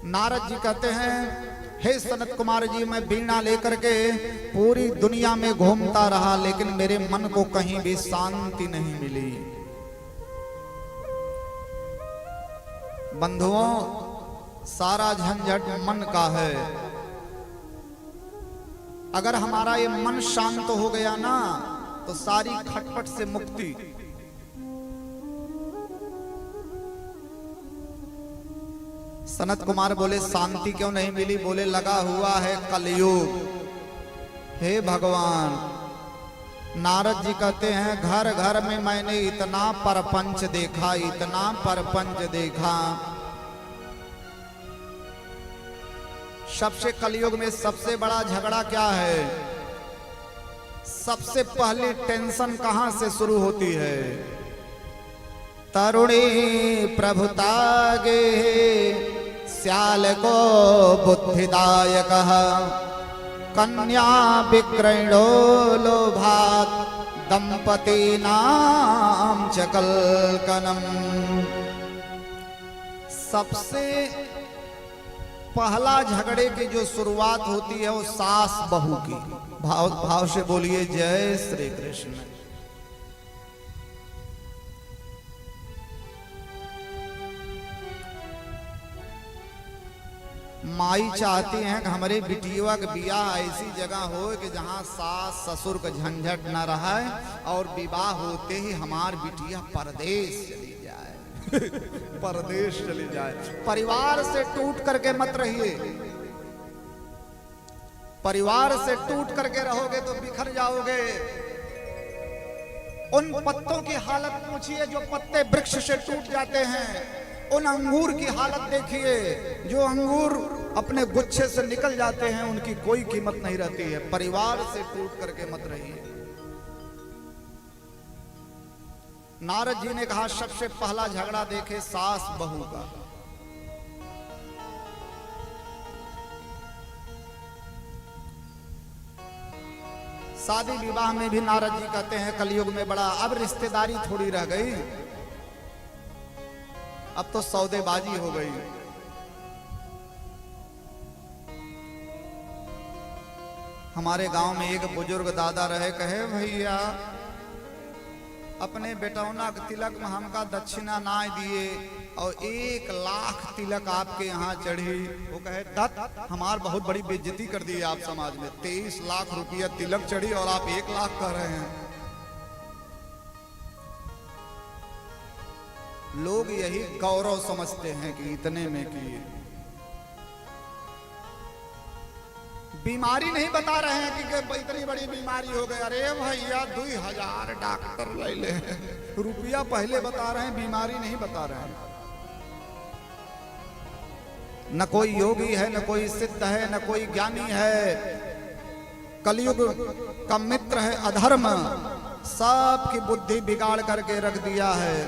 नारद जी कहते हैं, हे सनत कुमार जी, मैं वीणा लेकर के पूरी दुनिया में घूमता रहा, लेकिन मेरे मन को कहीं भी शांति नहीं मिली। बंधुओं, सारा झंझट मन का है। अगर हमारा ये मन शांत हो गया ना, तो सारी खटपट से मुक्ति। सनत कुमार बोले, शांति क्यों नहीं मिली? बोले, लगा हुआ है कलयुग। हे भगवान, नारद जी कहते हैं, घर घर में मैंने इतना परपंच देखा, इतना परपंच देखा। सबसे कलयुग में सबसे बड़ा झगड़ा क्या है? सबसे पहली टेंशन कहां से शुरू होती है? तरुणी प्रभुतागे श्याल को बुद्धिदायक, कन्या विक्रयणो लोभात दंपति नाम च कलकनम। सबसे पहला झगड़े की जो शुरुआत होती है वो सास बहू की। भाव से बोलिए जय श्री कृष्ण। माई चाहती हैं कि हमारे बिटिया का बियाह ऐसी जगह हो कि जहां सास ससुर का झंझट न रहा और विवाह होते ही हमार बिटिया परदेश चली जाए परदेश चली जाए। परिवार से टूट करके मत रहिए। परिवार से टूट करके रहोगे तो बिखर जाओगे। उन पत्तों की हालत पूछिए जो पत्ते वृक्ष से टूट जाते हैं। उन अंगूर की हालत देखिए जो अंगूर अपने गुच्छे से निकल जाते हैं, उनकी कोई कीमत नहीं रहती है। परिवार से टूट करके मत रहिए। नारद जी ने कहा, सबसे पहला झगड़ा देखे सास बहू का। शादी विवाह में भी नारद जी कहते हैं, कलयुग में बड़ा अब रिश्तेदारी थोड़ी रह गई, अब तो सौदेबाजी हो गई। हमारे गांव में एक बुजुर्ग दादा रहे, कहे भैया अपने बेटौना के तिलक में हमका दक्षिणा ना दिए और 1 लाख तिलक आपके यहाँ चढ़ी। वो कहे, दत्त हमार बहुत बड़ी बेइज्जती कर दी आप समाज में। 23 लाख रुपया तिलक चढ़ी और आप 1 लाख कह रहे हैं। लोग यही गौरव समझते हैं कि इतने में किए। बीमारी नहीं बता रहे हैं कि इतनी बड़ी बीमारी हो गई। अरे भैया 2000 डॉक्टर ले ले, रुपया पहले बता रहे हैं, बीमारी नहीं बता रहे हैं। न कोई योगी है, न कोई सिद्ध है, न कोई ज्ञानी है। कलयुग का मित्र है अधर्म। सबकी बुद्धि बिगाड़ करके रख दिया है।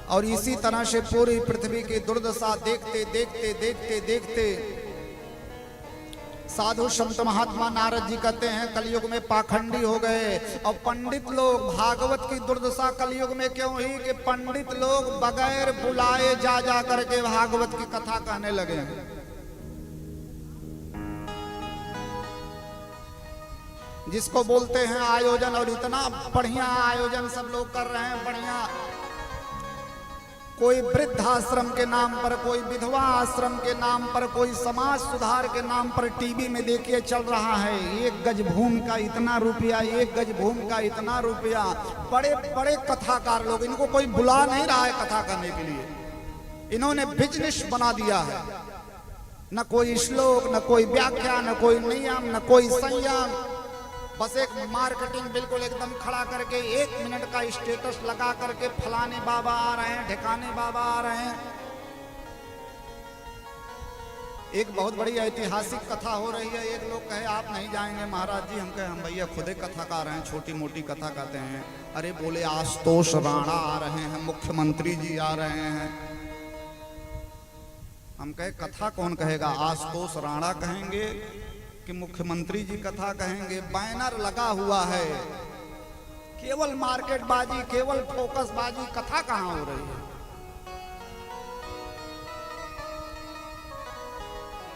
और इसी तरह से पूरी पृथ्वी की दुर्दशा देखते देखते देखते देखते साधु संत महात्मा नारद जी कहते हैं, कलयुग में पाखंडी हो गए। और पंडित लोग, भागवत की दुर्दशा कलयुग में क्यों हुई कि पंडित लोग बगैर बुलाए जा जा करके भागवत की कथा कहने लगे। जिसको बोलते हैं आयोजन, और इतना बढ़िया आयोजन सब लोग कर रहे हैं, बढ़िया। कोई वृद्धाश्रम के नाम पर, कोई विधवा आश्रम के नाम पर, कोई समाज सुधार के नाम पर टीवी में देखिए चल रहा है। 1 गज भूमि का इतना रुपया, 1 गज भूमि का इतना रुपया। बड़े बड़े कथाकार लोग, इनको कोई बुला नहीं रहा है कथा करने के लिए। इन्होंने बिजनेस बना दिया है। न कोई श्लोक, न कोई व्याख्या, न कोई नियम, न कोई संयम। बस एक मार्केटिंग बिल्कुल एकदम खड़ा करके 1 मिनट का स्टेटस लगा करके फलाने बाबा आ रहे हैं, ढिकाने बाबा आ रहे हैं। एक बहुत बड़ी ऐतिहासिक कथा हो रही है। एक लोग कहे आप नहीं जाएंगे महाराज जी। हम कहे हम भैया खुदे कथाकार हैं, छोटी मोटी कथा कहते हैं। अरे बोले आशुतोष राणा आ रहे हैं, मुख्यमंत्री जी आ रहे हैं। हम कहे कथा कौन कहेगा? आशुतोष राणा कहेंगे कि मुख्यमंत्री जी कथा कहेंगे? बैनर लगा हुआ है, केवल मार्केट बाजी, केवल फोकस बाजी, कथा कहां हो रही है?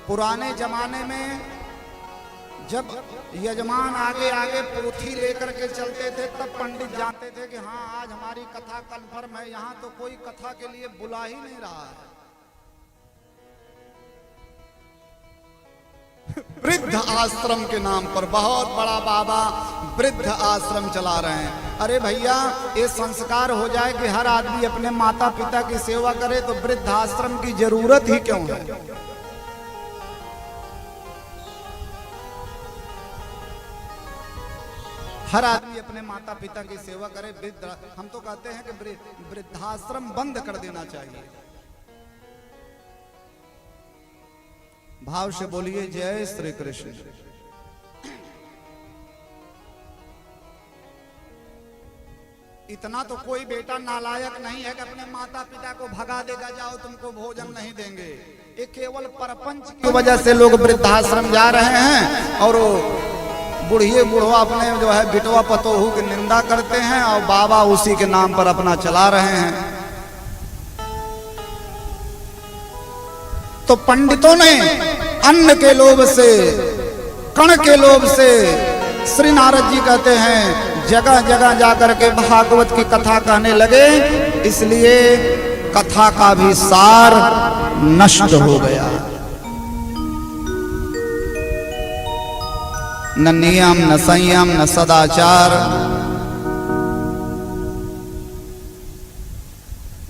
पुराने जमाने में जब यजमान आगे आगे पोथी लेकर के चलते थे तब पंडित जानते थे कि हाँ आज हमारी कथा कन्फर्म है। यहाँ तो कोई कथा के लिए बुला ही नहीं रहा है। वृद्ध आश्रम के नाम पर बहुत बड़ा बाबा वृद्ध आश्रम चला रहे हैं। अरे भैया ये संस्कार हो जाए कि हर आदमी अपने माता पिता की सेवा करे तो वृद्ध आश्रम की जरूरत ही क्यों है। हर आदमी अपने माता पिता की सेवा करे। वृद्ध हम तो कहते हैं कि वृद्धाश्रम बंद कर देना चाहिए। भाव से बोलिए जय श्री कृष्ण। इतना तो कोई बेटा नालायक नहीं है कि अपने माता पिता को भगा देगा, जाओ तुमको भोजन नहीं देंगे। ये केवल परपंच की वजह से लोग वृद्धाश्रम जा रहे हैं और बुढ़िए बुढ़वा अपने जो है बिटवा पतोहू की निंदा करते हैं और बाबा उसी के नाम पर अपना चला रहे हैं। तो पंडितों ने अन्न के लोभ से, कण के लोभ से, श्री नारद जी कहते हैं जगह जगह जाकर के भागवत की कथा कहने लगे, इसलिए कथा का भी सार नष्ट हो गया। न नियम, न संयम, न सदाचार।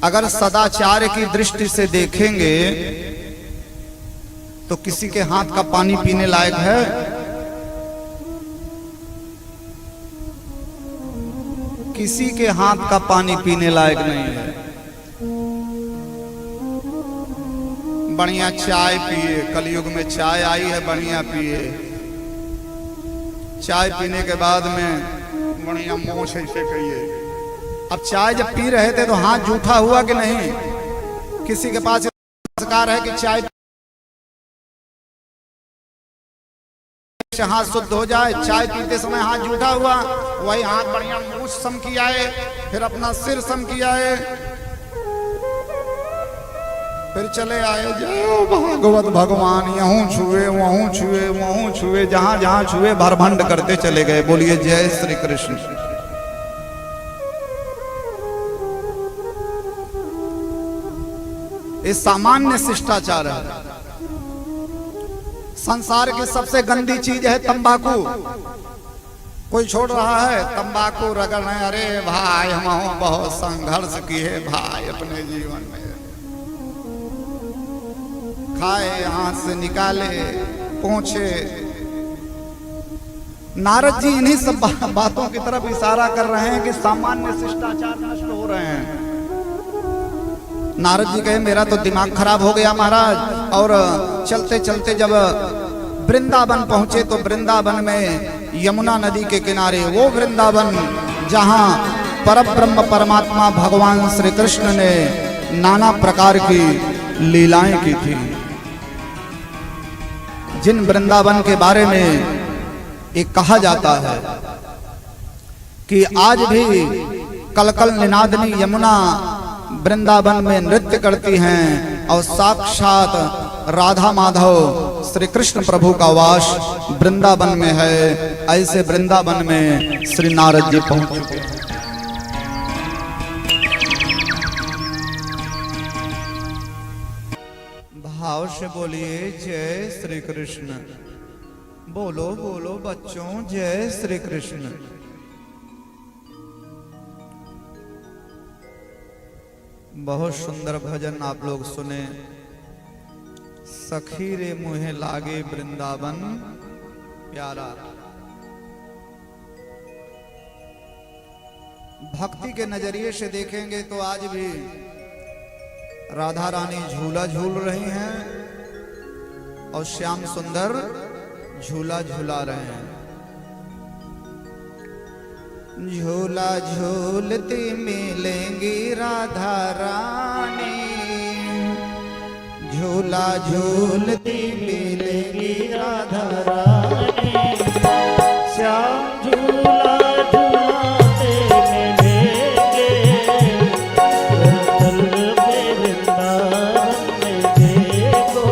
अगर सदाचार की दृष्टि से देखेंगे तो किसी के हाथ का पानी पीने लायक है? किसी के हाथ का पानी पीने लायक नहीं है। बढ़िया चाय पिए, कलयुग में चाय आई है, बढ़िया पिए। चाय पीने के बाद में बढ़िया मोछ ऐसे करिए। अब चाय जब पी रहे थे तो हाथ जूठा हुआ कि नहीं? किसी के पास संस्कार है कि चाय हाथ शुद्ध हो जाए, चाय पीते समय हाथ जूठा हुआ, वही हाथ बढ़िया मूछ सम किया है, फिर अपना सिर सम किया है, फिर चले आए जय भागवत भगवान, यूं छुए वहां छुए वहां छुए, जहां जहां छुए भरभंड करते चले गए। बोलिए जय श्री कृष्ण। ये सामान्य शिष्टाचार है। संसार की सबसे गंदी चीज है तंबाकू। कोई छोड़ रहा है तंबाकू रगड़ने, अरे भाई हम बहुत संघर्ष किए भाई अपने जीवन में, खाए हाथ से निकाले पहुंचे। नारद जी इन्हीं सब बातों की तरफ इशारा कर रहे हैं कि सामान्य शिष्टाचार नष्ट हो रहे हैं। नारद जी कहे मेरा तो दिमाग खराब हो गया महाराज। और चलते चलते जब वृंदावन पहुंचे तो वृंदावन में यमुना नदी के किनारे, वो वृंदावन जहां परब्रह्म परमात्मा भगवान श्री कृष्ण ने नाना प्रकार की लीलाएं की थी, जिन वृंदावन के बारे में एक कहा जाता है कि आज भी कलकल निनादनी यमुना वृंदावन में नृत्य करती हैं और साक्षात राधा माधव श्री कृष्ण प्रभु का वास वृंदावन में है। ऐसे वृंदावन में श्री नारद जी पहुंच चुके हैं। भाव से बोलिए जय श्री कृष्ण। बोलो बोलो बच्चों जय श्री कृष्ण। बहुत सुंदर भजन आप लोग सुने। सखी रे मुहे लागे वृंदावन प्यारा। भक्ति के नजरिए से देखेंगे तो आज भी राधा रानी झूला झूल रही हैं और श्याम सुंदर झूला झूला रहे हैं। झूला झूलती मिलेंगी राधा रानी, झूला झूलती मिलेंगी राधा रानी। श्याम झूला झूलाते मिलेंगे वृंदावन में देखो।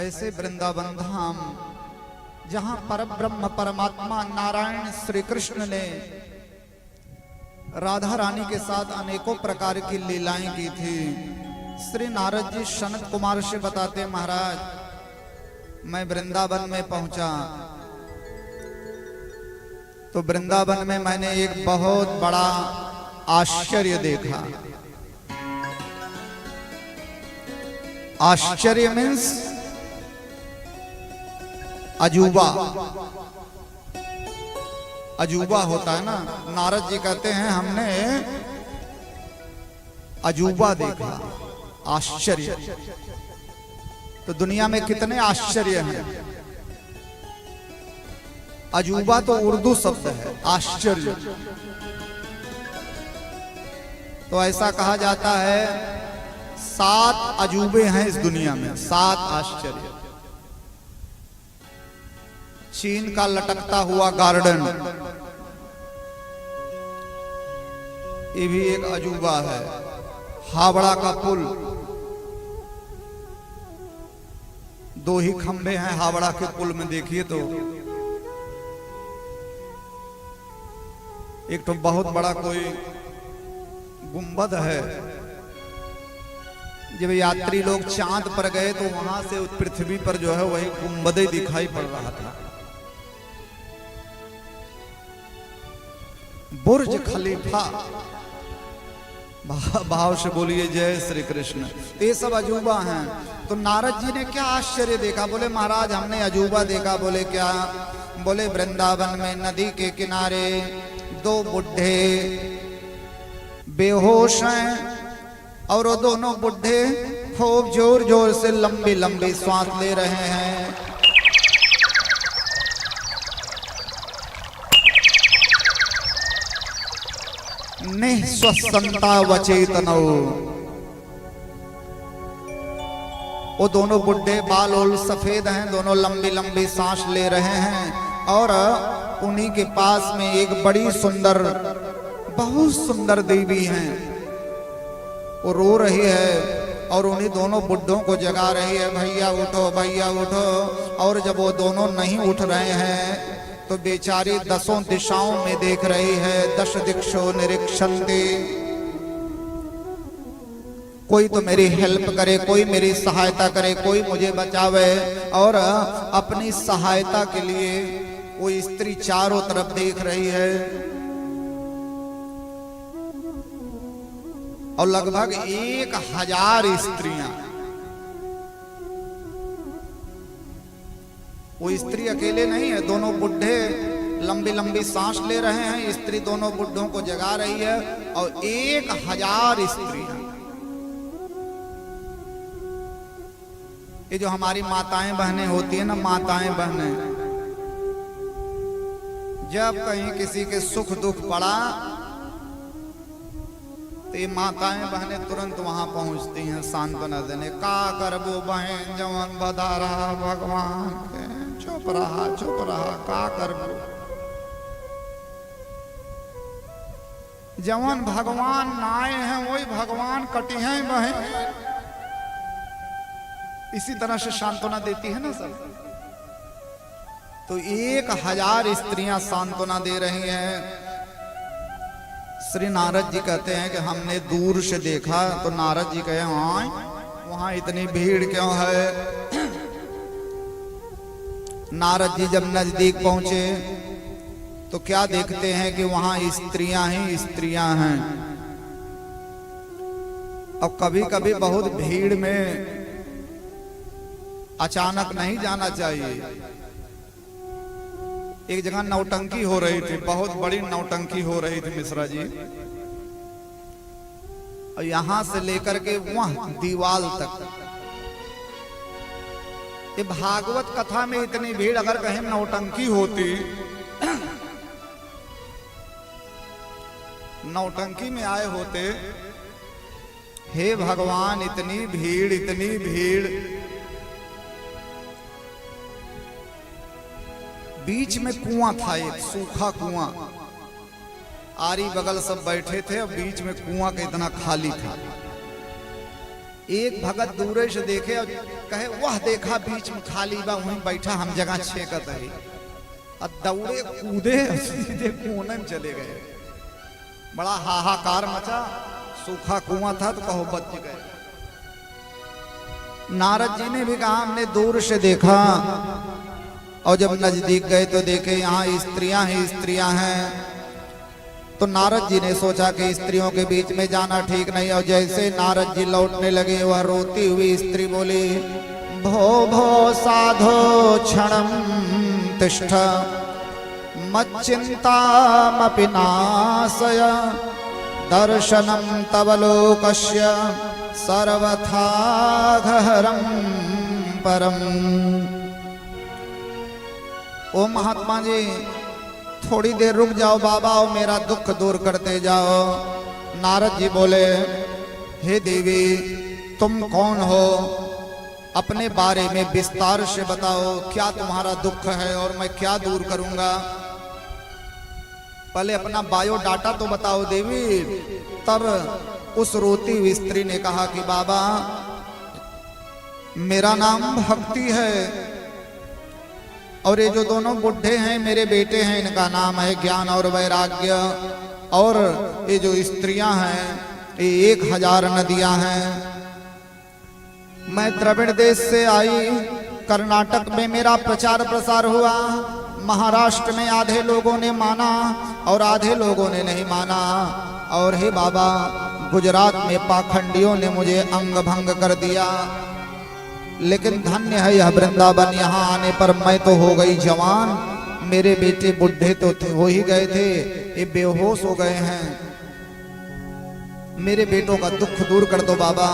ऐसे वृंदावन धाम जहां परब्रह्म परमात्मा नारायण श्री कृष्ण ने राधा रानी के साथ अनेकों प्रकार की लीलाएं की थी। श्री नारद जी सनत कुमार से बताते, महाराज मैं वृंदावन में पहुंचा तो वृंदावन में मैंने एक बहुत बड़ा आश्चर्य देखा। आश्चर्य मीन्स अजूबा। अजूबा होता है ना, नारद जी कहते हैं हमने अजूबा देखा, आश्चर्य। तो दुनिया में कितने आश्चर्य हैं। अजूबा तो उर्दू शब्द है, आश्चर्य। तो ऐसा कहा जाता है 7 अजूबे हैं इस दुनिया में, 7 आश्चर्य। चीन का लटकता हुआ गार्डन, ये भी एक अजूबा है। हावड़ा का पुल, 2 ही खंबे हैं हावड़ा के पुल में, देखिए तो एक तो बहुत बड़ा कोई गुंबद है। जब यात्री लोग चांद पर गए तो वहां से पृथ्वी पर जो है वही गुंबदे दिखाई पड़ रहा था। बुर्ज खलीफा, भाव से बोलिए जय श्री कृष्ण। ये सब अजूबा हैं। तो नारद जी ने क्या आश्चर्य देखा? बोले महाराज हमने अजूबा देखा। बोले क्या? बोले वृंदावन में नदी के किनारे 2 बुढ़े बेहोश हैं और वो दोनों बुढ़े खूब जोर जोर से लंबी लंबी सांस ले रहे हैं। निःश्वसनता वचेतनो। वो दोनों बुढ़े बाल और सफेद हैं, दोनों लंबी लंबी सांस ले रहे हैं और उन्हीं के पास में एक बड़ी सुंदर, बहुत सुंदर देवी हैं। वो रो रही है और उन्हीं दोनों बुढ़ों को जगा रही है, भैया उठो भैया उठो। और जब वो दोनों नहीं उठ रहे हैं तो बेचारी 10 दिशाओं में देख रही है। 10 दिक्षो निरीक्षन्ते। कोई तो मेरी हेल्प करे, कोई मेरी सहायता करे, कोई मुझे बचावे। और अपनी सहायता के लिए वो स्त्री चारों तरफ देख रही है और लगभग 1000 स्त्रियां। वो स्त्री अकेले नहीं है, दोनों बुढ़े लंबी लंबी सांस ले रहे हैं। स्त्री दोनों बुढ़ों को जगा रही है और 1000 स्त्रियां। ये जो हमारी माताएं बहनें होती है ना, माताएं बहनें, जब कहीं किसी के सुख दुख पड़ा तो ये माताएं बहनें तुरंत वहां पहुंचती हैं सांत्वना देने। का करबो बहन जवन बधा रहा भगवान के, चुप रहा का करबो। जवन भगवान नाए हैं वही भगवान कटी हैं बहन। इसी तरह से सांत्वना देती है ना सब। तो 1000 स्त्रियां सांत्वना दे रही हैं। श्री नारद जी कहते हैं कि हमने दूर से देखा। तो नारद जी कहे हाँ वहां इतनी भीड़ क्यों है? नारद जी जब नजदीक पहुंचे तो क्या देखते हैं कि वहां स्त्रियां ही स्त्रियां हैं। और कभी कभी बहुत भीड़ में अचानक नहीं जाना चाहिए। एक जगह नौटंकी हो रही थी, बहुत बड़ी नौटंकी हो रही थी मिश्रा जी। और यहां से लेकर के वहां दीवाल तक। ये भागवत कथा में इतनी भीड़, अगर कहीं नौटंकी होती, नौटंकी में आए होते, हे भगवान इतनी भीड़ इतनी भीड़। बीच में कुआं था, एक सूखा कुआं, आरी बगल सब बैठे थे और बीच में कुआं का इतना खाली था। एक भगत दूरे से देखे और कहे वह देखा बीच में खाली बा वहीं बैठा हम जगह छेकत है और दौड़े कूदे सीधे कोने में चले गए। बड़ा हाहाकार मचा, सूखा कुआं था तो कहो बच गए। नारद जी ने भी कहा हमने दूर से देखा और जब नजदीक गए तो देखे यहाँ स्त्रियां ही स्त्रियां हैं। तो नारद जी ने सोचा कि स्त्रियों के बीच में जाना ठीक नहीं। और जैसे नारद जी लौटने लगे वह रोती हुई स्त्री बोली, भो भो साधो क्षणं तिष्ठ मच्चिन्तामपि नाशय दर्शनं तव लोकस्य सर्वथा गहरं परम। ओ महात्मा जी थोड़ी देर रुक जाओ बाबा और मेरा दुख दूर करते जाओ। नारद जी बोले, हे देवी तुम कौन हो, अपने बारे में विस्तार से बताओ, क्या तुम्हारा दुख है और मैं क्या दूर करूंगा। पहले अपना बायोडाटा तो बताओ देवी। तब उस रोती हुई स्त्री ने कहा कि बाबा मेरा नाम भक्ति है और ये जो दोनों बुढ़े हैं मेरे बेटे हैं, इनका नाम है ज्ञान और वैराग्य। और ये जो स्त्रियां हैं ये 1000 नदियां हैं। मैं द्रविड़ देश से आई, कर्नाटक में मेरा प्रचार प्रसार हुआ। महाराष्ट्र में आधे लोगों ने माना और आधे लोगों ने नहीं माना। और हे बाबा गुजरात में पाखंडियों ने मुझे अंग भंग कर दिया। लेकिन धन्य है यह वृंदावन, यहाँ आने पर मैं तो हो गई जवान। मेरे बेटे बुढ़े तो थे, हो ही गए थे, ये बेहोश हो गए हैं। मेरे बेटों का दुख दूर कर दो बाबा,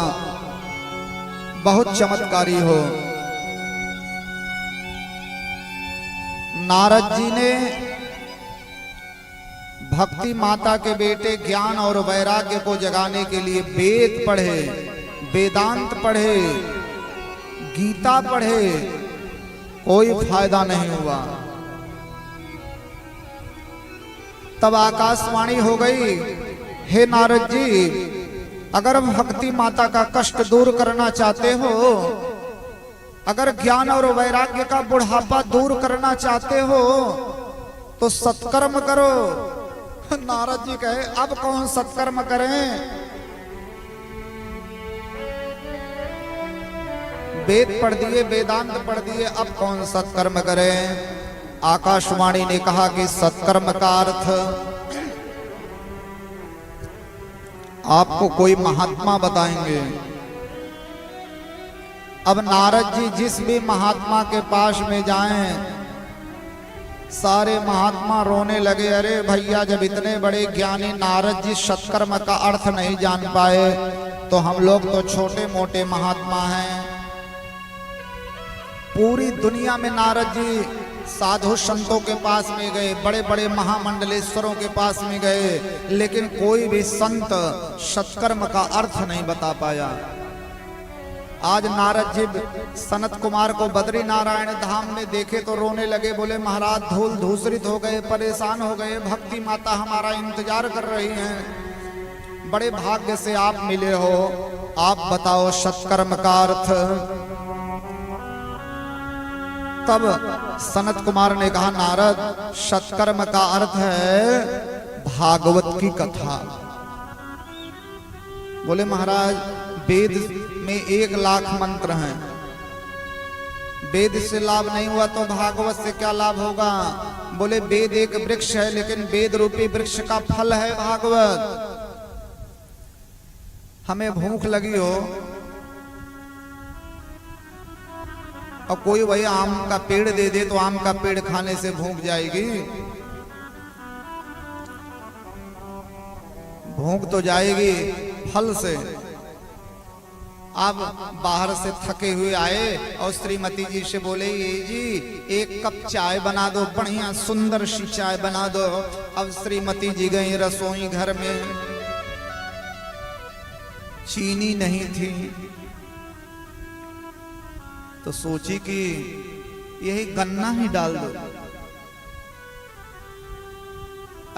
बहुत चमत्कारी हो। नारद जी ने भक्ति माता के बेटे ज्ञान और वैराग्य को जगाने के लिए वेद पढ़े, वेदांत पढ़े, गीता पढ़े, कोई फायदा नहीं हुआ। तब आकाशवाणी हो गई, हे नारद जी अगर भक्ति माता का कष्ट दूर करना चाहते हो, अगर ज्ञान और वैराग्य का बुढ़ापा दूर करना चाहते हो तो सत्कर्म करो। नारद जी कहे अब कौन सत्कर्म करें। वेद पढ़ दिए, वेदांत पढ़ दिए, अब कौन सत्कर्म करें। आकाशवाणी ने कहा कि सत्कर्म का अर्थ आपको कोई महात्मा बताएंगे। अब नारद जी जिस भी महात्मा के पास में जाएं सारे महात्मा रोने लगे। अरे भैया जब इतने बड़े ज्ञानी नारद जी सत्कर्म का अर्थ नहीं जान पाए तो हम लोग तो छोटे मोटे महात्मा हैं। पूरी दुनिया में नारद जी साधु संतों के पास में गए, बड़े बड़े महामंडलेश्वरों के पास में गए, लेकिन कोई भी संत सत्कर्म का अर्थ नहीं बता पाया। आज नारद जी सनत कुमार को बद्री नारायण धाम में देखे तो रोने लगे, बोले महाराज धूल धूसरित हो गए, परेशान हो गए, भक्ति माता हमारा इंतजार कर रही हैं, बड़े भाग्य से आप मिले हो, आप बताओ सत्कर्म का अर्थ। तब सनत कुमार ने कहा नारद सत्कर्म का अर्थ है भागवत की कथा। बोले महाराज वेद में 1 लाख मंत्र हैं, वेद से लाभ नहीं हुआ तो भागवत से क्या लाभ होगा। बोले वेद एक वृक्ष है लेकिन वेद रूपी वृक्ष का फल है भागवत। हमें भूख लगी हो और कोई वही आम का पेड़ दे दे तो आम का पेड़ खाने से भूख जाएगी। भूख तो जाएगी फल से। आप बाहर से थके हुए आए और श्रीमती जी से बोले ये जी 1 कप चाय बना दो, बढ़िया सुंदर सी चाय बना दो। अब श्रीमती जी गई रसोई घर में, चीनी नहीं थी तो सोची कि यही गन्ना ही डाल दो।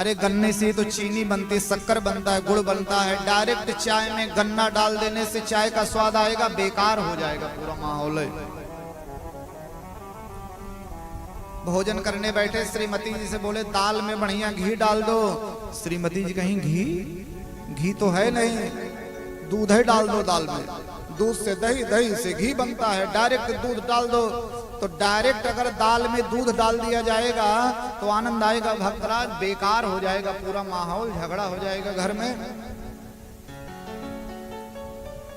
अरे गन्ने से तो चीनी बनती, शक्कर बनता है, गुड़ बनता है। डायरेक्ट चाय में गन्ना डाल देने से चाय का स्वाद आएगा, बेकार हो जाएगा पूरा माहौल है। भोजन करने बैठे श्रीमती जी से बोले दाल में बढ़िया घी डाल दो। श्रीमती जी कहीं घी तो है नहीं, दूध है डाल दो दाल में। दूध से दही, दही से घी बनता है, डायरेक्ट दूध डाल दो। तो डायरेक्ट अगर दाल में दूध डाल दिया जाएगा तो आनंद आएगा भक्तराज, बेकार हो जाएगा पूरा माहौल, झगड़ा हो जाएगा घर में।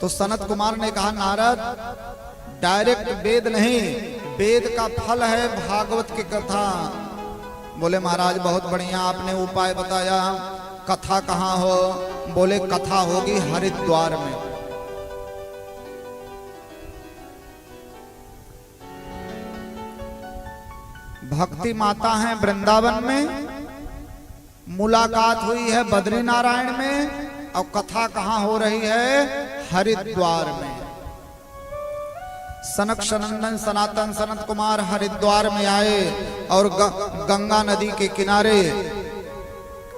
तो सनत कुमार ने कहा नारद डायरेक्ट वेद नहीं, वेद का फल है भागवत की कथा। बोले महाराज बहुत बढ़िया आपने उपाय बताया, कथा कहाँ हो? बोले कथा होगी हरिद्वार में। भक्ति माता है वृंदावन में, मुलाकात हुई है बद्रीनारायण में, और कथा कहाँ हो रही है? हरिद्वार में। सनक सनंदन सनातन सनत कुमार हरिद्वार में आए और गंगा नदी के किनारे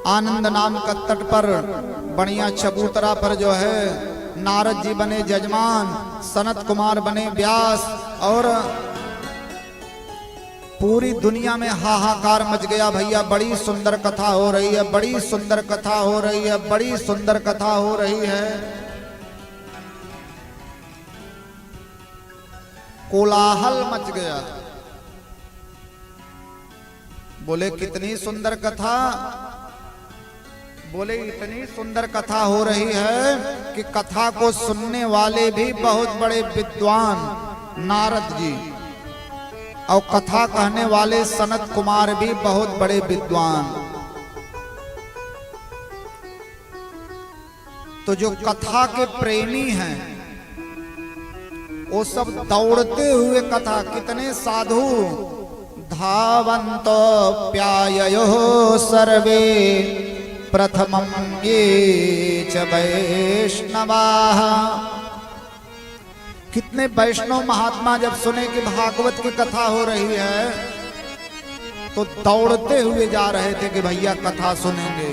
आनंद नाम का तट पर बढ़िया चबूतरा पर जो है नारद जी बने जजमान, सनत कुमार बने व्यास, और पूरी दुनिया में हाहाकार मच गया। भैया बड़ी सुंदर कथा हो रही है, बड़ी सुंदर कथा हो रही है, बड़ी सुंदर कथा हो रही है। कोलाहल मच गया। बोले कितनी सुंदर कथा? बोले इतनी सुंदर कथा हो रही है कि कथा को सुनने वाले भी बहुत बड़े विद्वान नारद जी, और कथा कहने वाले सनत कुमार भी बहुत बड़े विद्वान। तो जो कथा के प्रेमी हैं वो सब दौड़ते हुए कथा, कितने साधु धावन्तो प्याययो सर्वे प्रथमं ये च वैष्णवाः। कितने वैष्णव महात्मा जब सुने कि भागवत की कथा हो रही है तो दौड़ते हुए जा रहे थे कि भैया कथा सुनेंगे।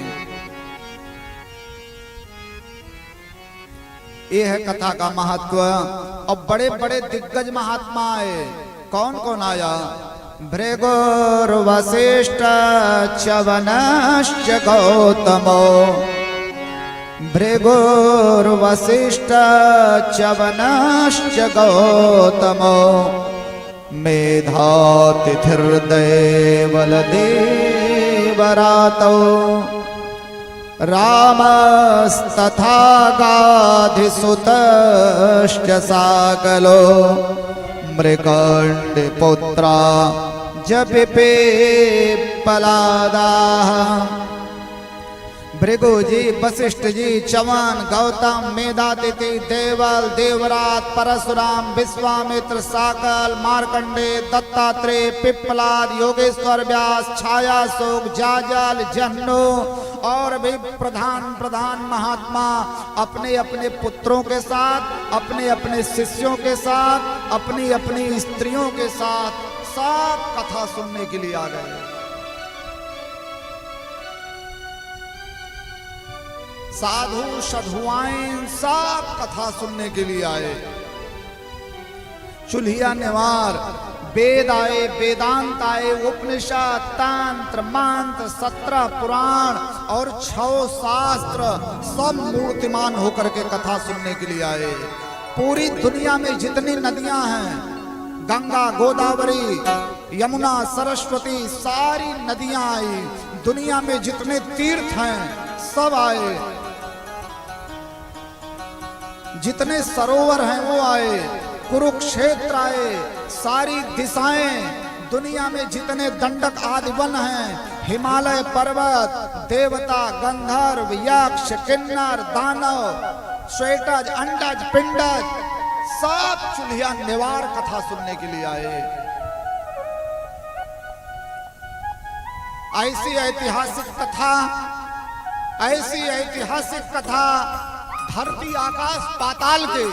ये है कथा का महत्व। और बड़े बड़े दिग्गज महात्मा आए। कौन कौन आया? भृगुर्वसिष्ठ च्यवनश्च गौतमो, भृगुर्वसिष्ठ च्यवनश्च गौतमो, मेधातिथिर्देवलदेवरातौ, रामस्तथा गाधिसुतश्च साकलो, मृकण्डपुत्रा जपिपे पलादाः। भृगु जी, वशिष्ठ जी, च्यवन, गौतम, मेधातिथि, देवल, देवरात, परशुराम, विश्वामित्र, साकल, मार्कंडे, दत्तात्रेय, पिप्पलाद, योगेश्वर व्यास, छायाशोक, जाजल, जन्नू और भी प्रधान प्रधान महात्मा अपने अपने पुत्रों के साथ, अपने अपने शिष्यों के साथ, अपनी अपनी स्त्रियों के साथ सब कथा सुनने के लिए आ गए। साधु साधुआएं सब कथा सुनने के लिए आए। चुल्हिया नेवार, वेद आए, वेदांत आए, उपनिषद, तंत्र, मंत्र, 17 पुराण और 6 शास्त्र सब मूर्तिमान होकर के कथा सुनने के लिए आए। पूरी दुनिया में जितनी नदियां हैं, गंगा, गोदावरी, यमुना, सरस्वती, सारी नदियां आई। दुनिया में जितने तीर्थ हैं सब आए, जितने सरोवर हैं वो आए, कुरुक्षेत्र आए, सारी दिशाएं, दुनिया में जितने दंडक आदि वन हैं, हिमालय पर्वत, देवता, गंधर्व, यक्ष, किन्नर, दानव, श्वेतज, अंडज, पिंडज, सब चुल्हिया नेवार कथा सुनने के लिए आए। ऐसी ऐतिहासिक कथा, ऐसी ऐतिहासिक कथा धरती आकाश पाताल के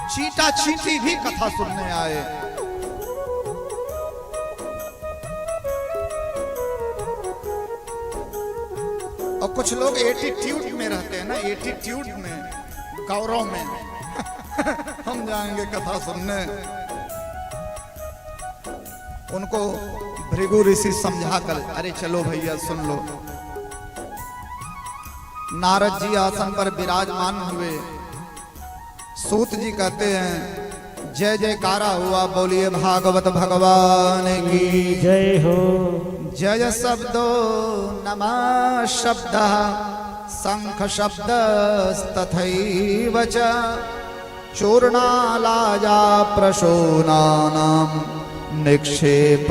चीटा चींटी भी कथा सुनने आए। कुछ लोग एटीट्यूड में रहते हैं ना, एटीट्यूड में, गौरव में हम जाएंगे कथा सुनने। उनको भृगु ऋषि समझा कर, अरे चलो भैया सुन लो। नारद जी आसन पर विराजमान हुए। सूत जी कहते हैं जय जयकारा हुआ, बोलिए भागवत भगवान की जय हो। जय शब्दो नमः शब्द शंख शब्द तथैव च चूर्णालाजा प्रशोनानां निक्षेप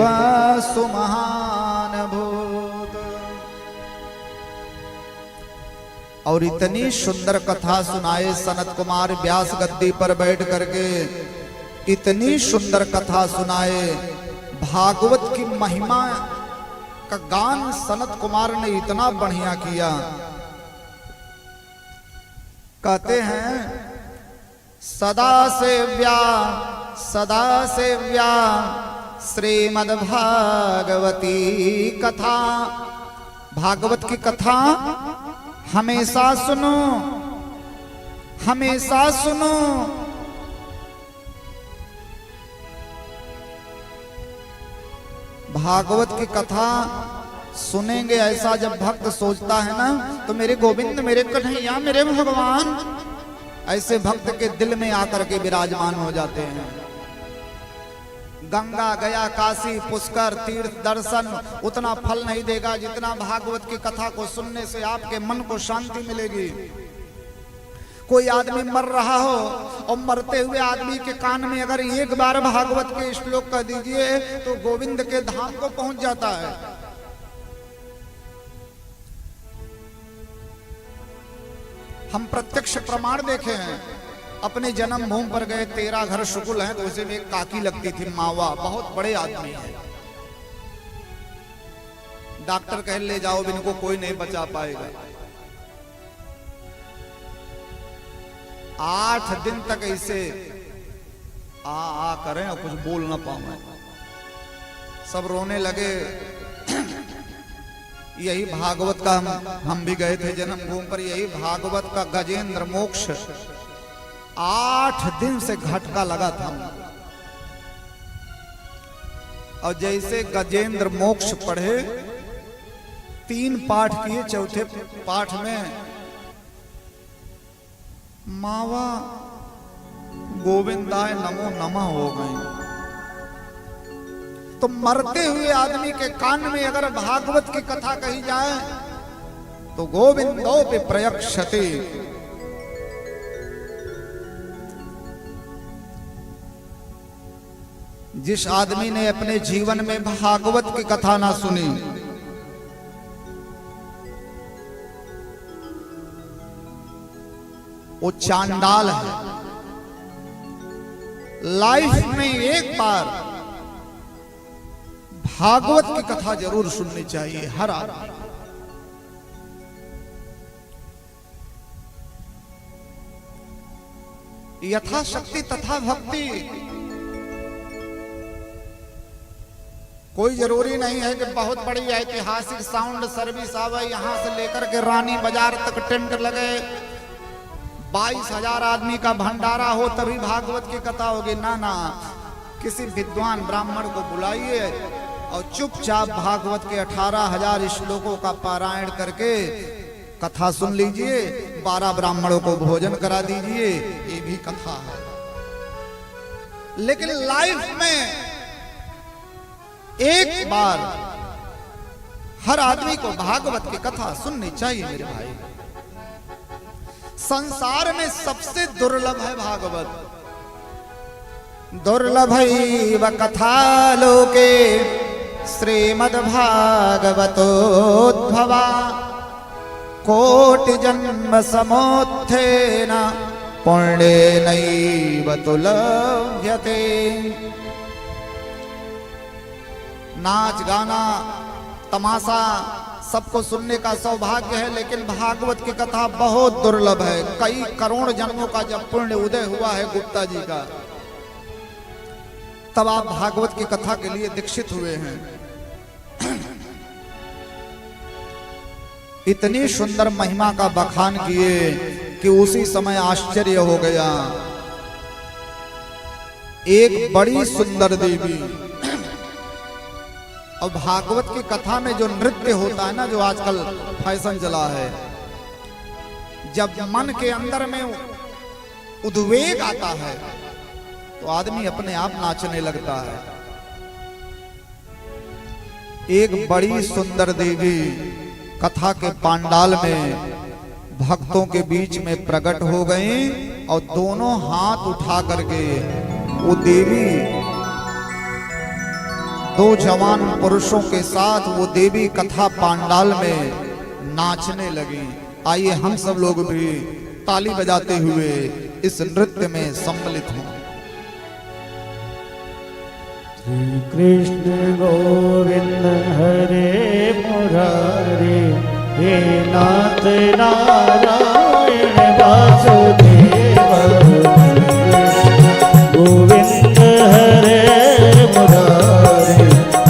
सुमहान भूत। और इतनी सुंदर कथा सुनाए सनत कुमार व्यास गद्दी पर बैठ करके, इतनी सुंदर कथा सुनाए। भागवत की महिमा का गान सनत कुमार ने इतना बढ़िया किया। कहते हैं सदा सेव्या श्रीमद्भागवती कथा। भागवत की कथा हमेशा सुनो, हमेशा सुनो। भागवत की कथा सुनेंगे ऐसा जब भक्त सोचता है ना, तो मेरे गोविंद, मेरे कन्हैया, मेरे भगवान, ऐसे भक्त के दिल में आकर के विराजमान हो जाते हैं। गंगा गया, काशी, पुष्कर, तीर्थ दर्शन उतना फल नहीं देगा जितना भागवत की कथा को सुनने से आपके मन को शांति मिलेगी। कोई आदमी मर रहा हो और मरते हुए आदमी के कान में अगर एक बार भागवत के श्लोक कह दीजिए तो गोविंद के धाम को पहुंच जाता है। हम प्रत्यक्ष प्रमाण देखे हैं। अपने जन्मभूमि पर गए, 13 घर शुकुल हैं, तो उसे में एक काकी लगती थी, मावा, बहुत बड़े आदमी है। डॉक्टर कह ले जाओ, इनको कोई नहीं बचा पाएगा। 8 दिन तक ऐसे आ करें और कुछ बोल ना पाऊं। सब रोने लगे। यही भागवत का हम भी गए थे जन्मभूमि पर, यही भागवत का गजेंद्र मोक्ष 8 दिन से घटका लगा था। और जैसे गजेंद्र मोक्ष पढ़े, 3 पाठ किए, चौथे पाठ में मावा गोविंदाय नमो नमः हो गए। तो मरते हुए आदमी के कान में अगर भागवत की कथा कही जाए तो गोविंदो पे प्रयक्षते। जिस आदमी ने अपने जीवन में भागवत की कथा ना सुनी, वो चांडाल है। लाइफ में एक बार भागवत की कथा जरूर सुननी चाहिए हर आदमी। यथाशक्ति तथा भक्ति। कोई जरूरी नहीं है कि बहुत बड़ी ऐतिहासिक साउंड सर्विस आवे, यहां से लेकर के रानी बाजार तक टेंट लगे, 22,000 आदमी का भंडारा हो तभी भागवत की कथा होगी। ना ना, किसी विद्वान ब्राह्मण को बुलाइए और चुपचाप भागवत के 18,000 श्लोकों का पारायण करके कथा सुन लीजिए। 12 ब्राह्मणों को भोजन करा दीजिए, ये भी कथा है। लेकिन लाइफ में एक बार हर आदमी को भागवत की कथा सुननी चाहिए मेरे भाई। संसार में सबसे दुर्लभ है भागवत। दुर्लभैव कथा लोके श्रीमद्भागवतोद्भवा कोटि जन्म समोत्थेन पुण्येनैव तुलभ्यते। नाच गाना तमाशा सबको सुनने का सौभाग्य है, लेकिन भागवत की कथा बहुत दुर्लभ है। कई करोड़ जन्मों का जब पुण्य उदय हुआ है गुप्ता जी का, तब आप भागवत की कथा के लिए दीक्षित हुए हैं। इतनी सुंदर महिमा का बखान किए कि उसी समय आश्चर्य हो गया। एक बड़ी सुंदर देवी, और भागवत की कथा में जो नृत्य होता है ना, जो आजकल फैशन चला है, जब मन के अंदर में उद्वेग आता है तो आदमी अपने आप नाचने लगता है। एक बड़ी सुंदर देवी कथा के पांडाल में भक्तों के बीच में प्रकट हो गई और दोनों हाथ उठा करके वो देवी दो जवान पुरुषों के साथ वो देवी कथा पांडाल में नाचने लगी। आइए हम सब लोग भी ताली बजाते हुए इस नृत्य में सम्मिलित हों। श्री कृष्ण गोविंद हरे मुरारे, हे नाथ नारायण वासुदेव। गोविंद हरे मुरारे,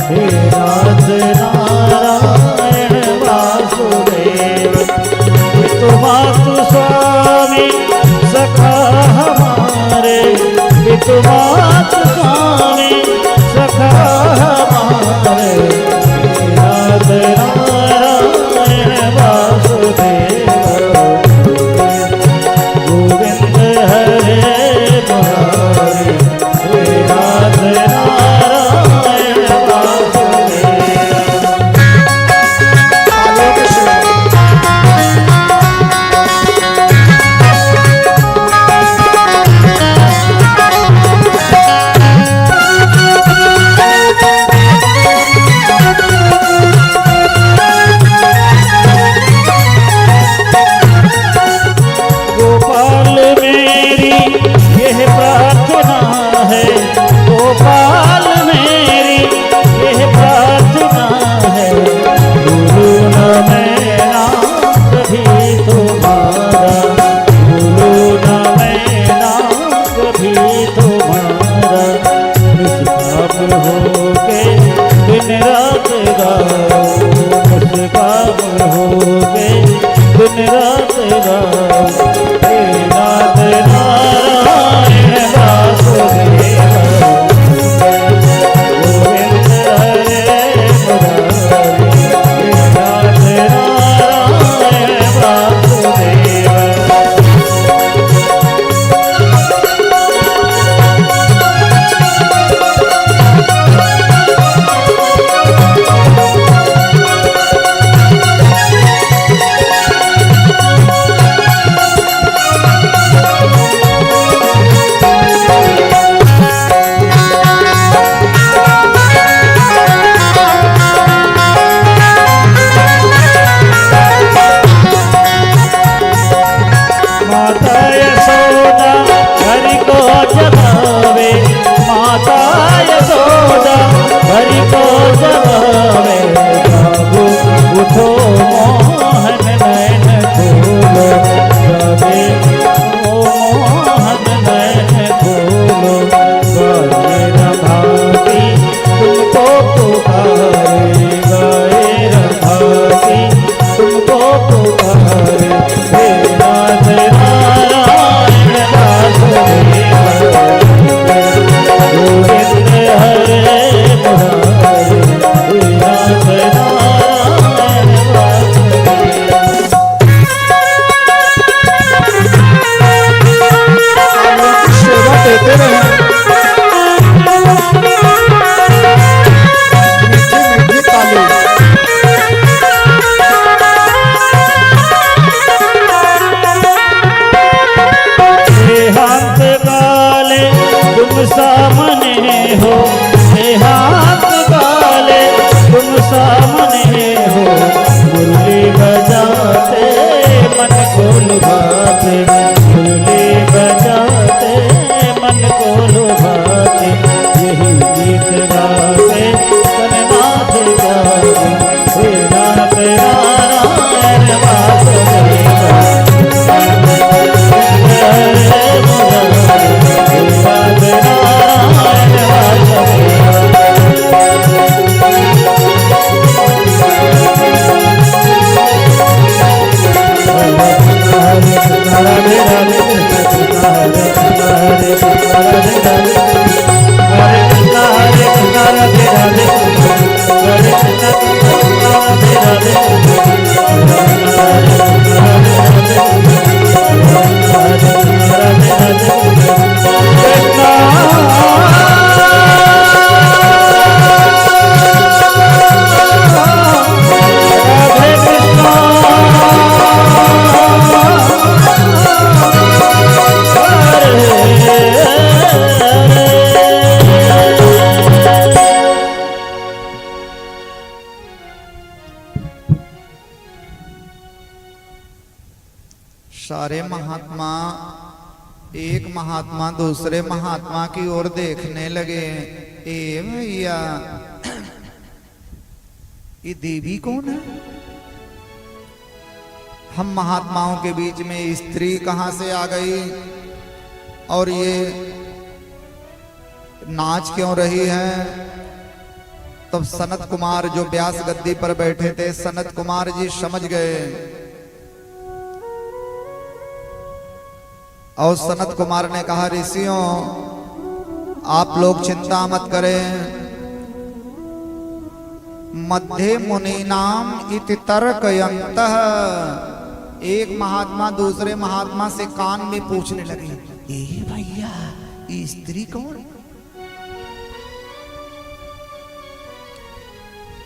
हे नाथ नारायण वासुदेव। पितु मातु स्वामी सखा हमारे, पितु मातु स्वामी सखा हमारे, नाथ नारायण वासुदेव। गोविंद हरे मुरारे, हे नाथ नारायण वासुदेव। सारे महात्मा एक महात्मा दूसरे महात्मा की ओर देखने लगे। ए भैया, ये देवी कौन है? हम महात्माओं के बीच में स्त्री कहां से आ गई और ये नाच क्यों रही है? तब सनत कुमार जो व्यास गद्दी पर बैठे थे, सनत कुमार जी समझ गए और सनत कुमार ने कहा, ऋषियों आप लोग चिंता मत करें। मध्य मुनि नाम इति तर्कयन्तः। एक महात्मा दूसरे महात्मा से कान में पूछने लगे, ए भैया ये स्त्री कौन?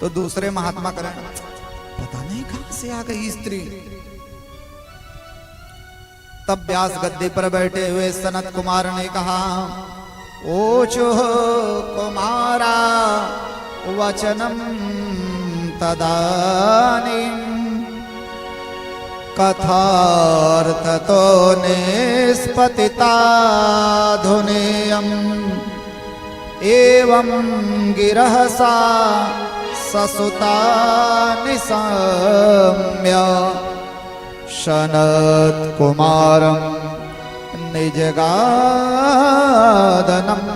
तो दूसरे महात्मा करें, पता नहीं कहां से आ गई स्त्री। तब व्यास गद्दी पर बैठे हुए सनत कुमार ने कहा, ओचो कुमारा वचनम तदानीं कथार्थतो निष्पतिताधुनेयम् एवं गिरहसा ससुता निसम्य सनत कुमारं निजगादनं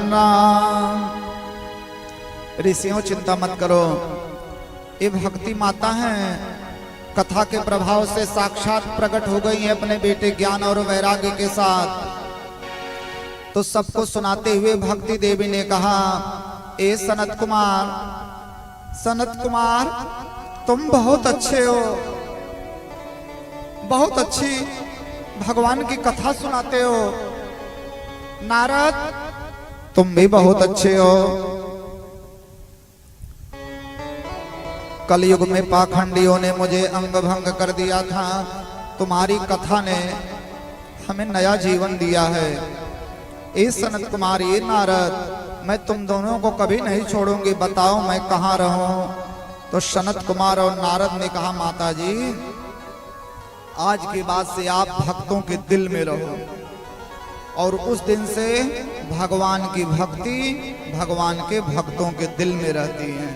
नाम। ऋषियों चिंता मत करो, ये भक्ति माता हैं, कथा के प्रभाव से साक्षात प्रकट हो गई है अपने बेटे ज्ञान और वैराग्य के साथ। तो सबको सुनाते हुए भक्ति देवी ने कहा, ए सनत कुमार तुम बहुत अच्छे हो, बहुत अच्छी भगवान की कथा सुनाते हो। नारद तुम भी बहुत अच्छे हो। कलयुग में पाखंडियों ने मुझे अंग भंग कर दिया था, तुम्हारी कथा ने हमें नया जीवन दिया है। ए सनत कुमार, ये नारद, मैं तुम दोनों को कभी नहीं छोड़ूंगी, बताओ मैं कहाँ रहूं? तो सनत कुमार और नारद ने कहा, माता जी आज के बाद से आप भक्तों के दिल में रहो। और उस दिन से भगवान की भक्ति भगवान के भक्तों के दिल में रहती है।